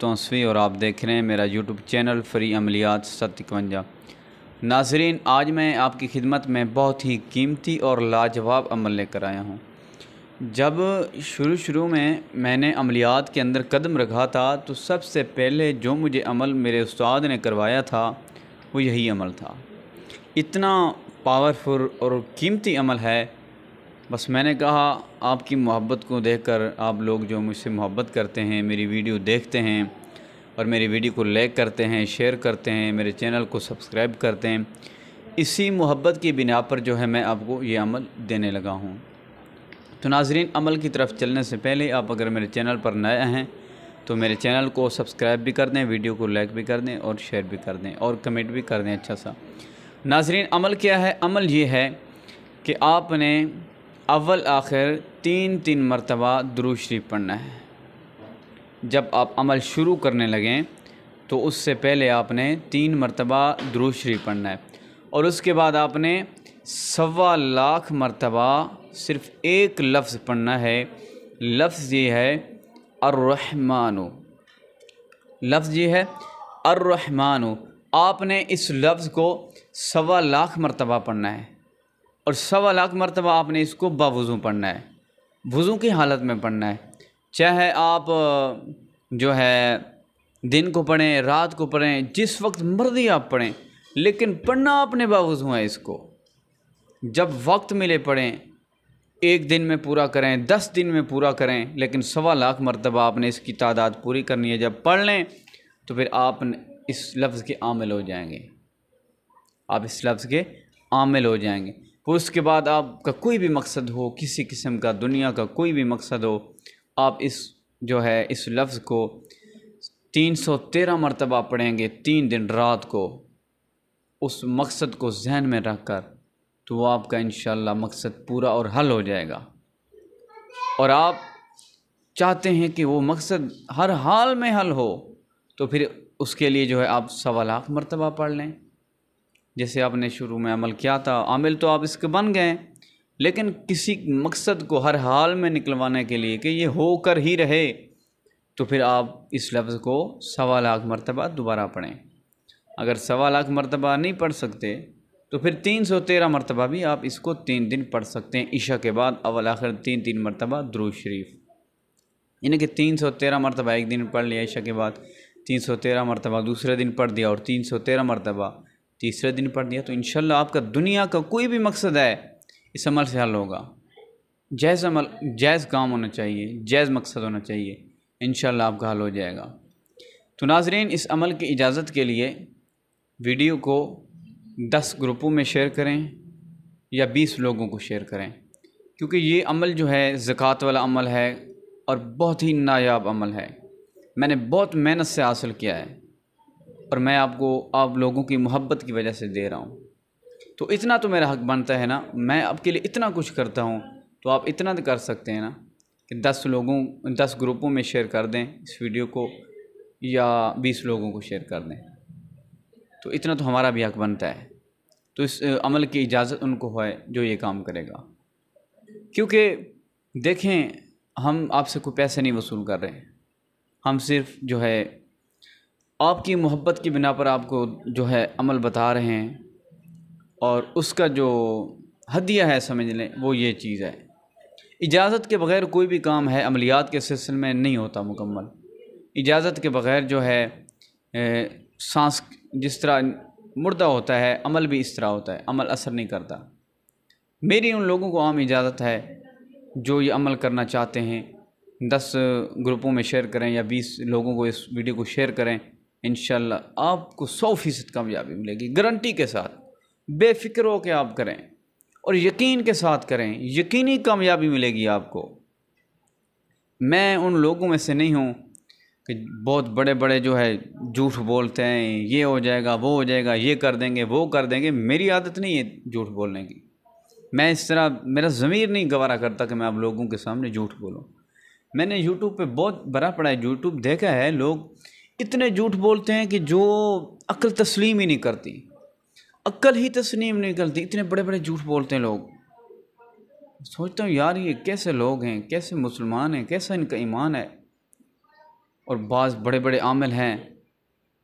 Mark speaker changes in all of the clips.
Speaker 1: तौसीफ़ी और आप देख रहे हैं मेरा यूट्यूब चैनल फ्री अमलियात 751। नाज़रीन, आज मैं आपकी खिदमत में बहुत ही कीमती और लाजवाब अमल लेकर आया हूँ। जब शुरू में मैंने अमलियात के अंदर कदम रखा था तो सबसे पहले जो मुझे अमल मेरे उस्ताद ने करवाया था वो यही अमल था। इतना पावरफुल और कीमती अमल है। बस मैंने कहा आपकी मोहब्बत को देखकर, आप लोग जो मुझसे मोहब्बत करते हैं, मेरी वीडियो देखते हैं और मेरी वीडियो को लाइक करते हैं, शेयर करते हैं, मेरे चैनल को सब्सक्राइब करते हैं, इसी मोहब्बत की बिना पर जो है मैं आपको ये अमल देने लगा हूँ। तो नाज़रीन, अमल की तरफ चलने से पहले आप अगर मेरे चैनल पर नए हैं तो मेरे चैनल को सब्सक्राइब भी कर दें, वीडियो को लाइक भी कर दें और शेयर भी कर दें और कमेंट भी कर दें अच्छा सा। नाज़रीन, अमल क्या है? अमल ये है कि आपने अव्वल आखिर 3 मरतबा दुरूद शरीफ पढ़ना है। जब आप अमल शुरू करने लगें तो उससे पहले आपने 3 मरतबा दुरूद शरीफ पढ़ना है और उसके बाद आपने 1.25 लाख मरतबा सिर्फ़ एक लफ्ज़ पढ़ना है। लफ्ज़ ये है अर्रहमानु। लफ्ज़ ये है अर्रहमानु। आपने इस लफ्ज़ को 1.25 लाख मरतबा पढ़ना है और 1.25 लाख मरतबा आपने इसको बावुज़ू पढ़ना है। वुज़ू की हालत में पढ़ना है। चाहे आप जो है दिन को पढ़ें, रात को पढ़ें, जिस वक्त मर्ज़ी आप पढ़ें, लेकिन पढ़ना आपने बावुज़ू है। इसको जब वक्त मिले पढ़ें। 1 दिन में पूरा करें, 10 दिन में पूरा करें, लेकिन 1.25 लाख मरतबा आपने इसकी तादाद पूरी करनी है। जब पढ़ लें तो फिर आप इस लफ्ज़ के आमिल हो जाएंगे। आप इस लफ्ज़ के आमिल हो जाएंगे। फिर उसके बाद आपका कोई भी मकसद हो, किसी किस्म का दुनिया का कोई भी मकसद हो, आप इस जो है इस लफ्ज़ को 313 मरतबा पढ़ेंगे 3 दिन रात को, उस मकसद को जहन में रख कर, तो वो आपका इंशाअल्लाह मकसद पूरा और हल हो जाएगा। और आप चाहते हैं कि वो मकसद हर हाल में हल हो, तो फिर उसके लिए जो है आप 1.25 लाख मरतबा पढ़ लें। जैसे आपने शुरू में अमल किया था, आमिल तो आप इसके बन गए, लेकिन किसी मकसद को हर हाल में निकलवाने के लिए कि ये होकर ही रहे, तो फिर आप इस लफ्ज़ को 1.25 लाख मरतबा दोबारा पढ़ें। अगर 1.25 लाख मरतबा नहीं पढ़ सकते तो फिर 313 मरतबा भी आप इसको 3 दिन पढ़ सकते हैं। इशा के बाद अव्वल आखिर 3 मरतबा दुरूद शरीफ, यानी कि 313 मरतबा एक दिन पढ़ लिया, इशा के बाद 313 मरतबा दूसरे दिन पढ़ दिया और 313 मरतबा तीसरे दिन पढ़ दिया, तो इंशाल्लाह आपका दुनिया का कोई भी मकसद है इस अमल से हल होगा। जायज़ अमल, जायज़ काम होना चाहिए, जायज़ मकसद होना चाहिए, इंशाल्लाह आपका हल हो जाएगा। तो नाज़रीन, इस अमल की इजाज़त के लिए वीडियो को 10 ग्रुपों में शेयर करें या 20 लोगों को शेयर करें, क्योंकि ये अमल जो है ज़कात वाला अमल है और बहुत ही नायाब अमल है। मैंने बहुत मेहनत से हासिल किया है और मैं आपको आप लोगों की मोहब्बत की वजह से दे रहा हूँ। तो इतना तो मेरा हक़ बनता है ना, मैं आपके लिए इतना कुछ करता हूँ, तो आप इतना तो कर सकते हैं ना कि 10 ग्रुपों में शेयर कर दें इस वीडियो को या 20 लोगों को शेयर कर दें। तो इतना तो हमारा भी हक़ बनता है। तो इस अमल की इजाज़त उनको है जो ये काम करेगा, क्योंकि देखें, हम आपसे कोई पैसे नहीं वसूल कर रहे हैं। हम सिर्फ़ जो है आपकी मोहब्बत की बिना पर आपको जो है अमल बता रहे हैं और उसका जो हदिया है, समझ लें, वो ये चीज़ है। इजाज़त के बग़ैर कोई भी काम है अमलियात के सिलसिले में नहीं होता मुकम्मल। इजाज़त के बग़ैर जो है सांस जिस तरह मुर्दा होता है, अमल भी इस तरह होता है, अमल असर नहीं करता। मेरी उन लोगों को आम इजाज़त है जो ये अमल करना चाहते हैं, 10 ग्रुपों में शेयर करें या 20 लोगों को इस वीडियो को शेयर करें। इंशाल्लाह आपको 100% कामयाबी मिलेगी, गारंटी के साथ। बेफ़िक्र हो के आप करें और यकीन के साथ करें, यकीनी कामयाबी मिलेगी आपको। मैं उन लोगों में से नहीं हूँ कि बहुत बड़े बड़े जो है झूठ बोलते हैं, ये हो जाएगा, वो हो जाएगा, ये कर देंगे, वो कर देंगे। मेरी आदत नहीं है झूठ बोलने की। मैं इस तरह, मेरा ज़मीर नहीं गवारा करता कि मैं आप लोगों के सामने झूठ बोलूँ। मैंने यूट्यूब पे बहुत भरा पड़ा है, यूट्यूब देखा है, लोग इतने झूठ बोलते हैं कि जो अक्ल तस्लीम ही नहीं करती, अक्ल ही तस्लीम नहीं करती। इतने बड़े बड़े झूठ बोलते हैं लोग। सोचता हूँ यार, ये कैसे लोग हैं, कैसे मुसलमान हैं, कैसा इनका ईमान है। और बाज़ बड़े बड़े आमिल हैं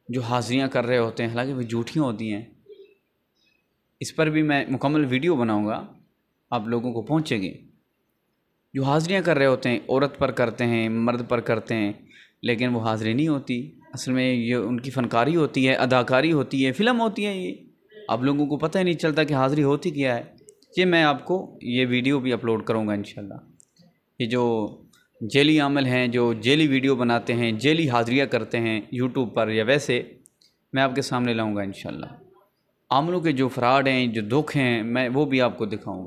Speaker 1: जो हाज़िरियाँ कर रहे होते हैं, हालांकि वो झूठियाँ होती हैं। इस पर भी मैं मुकम्मल वीडियो बनाऊंगा, आप लोगों को पहुंचेगी। जो हाज़िरियाँ कर रहे होते हैं, औरत पर करते हैं, मर्द पर करते हैं, लेकिन वो हाज़िरी नहीं होती। असल में ये उनकी फ़नकारी होती है, अदाकारी होती है, फ़िल्म होती है। ये आप लोगों को पता ही नहीं चलता कि हाज़िरी होती क्या है। ये मैं आपको ये वीडियो भी अपलोड करूँगा इंशाल्लाह। ये जो जेली आमिल हैं, जो जेली वीडियो बनाते हैं, जेली हाज़िरियाँ करते हैं यूट्यूब पर या वैसे, मैं आपके सामने लाऊँगा इंशाल्लाह। आमिलों के जो फ़्रॉड हैं, जो दुख हैं, मैं वो भी आपको दिखाऊँगा।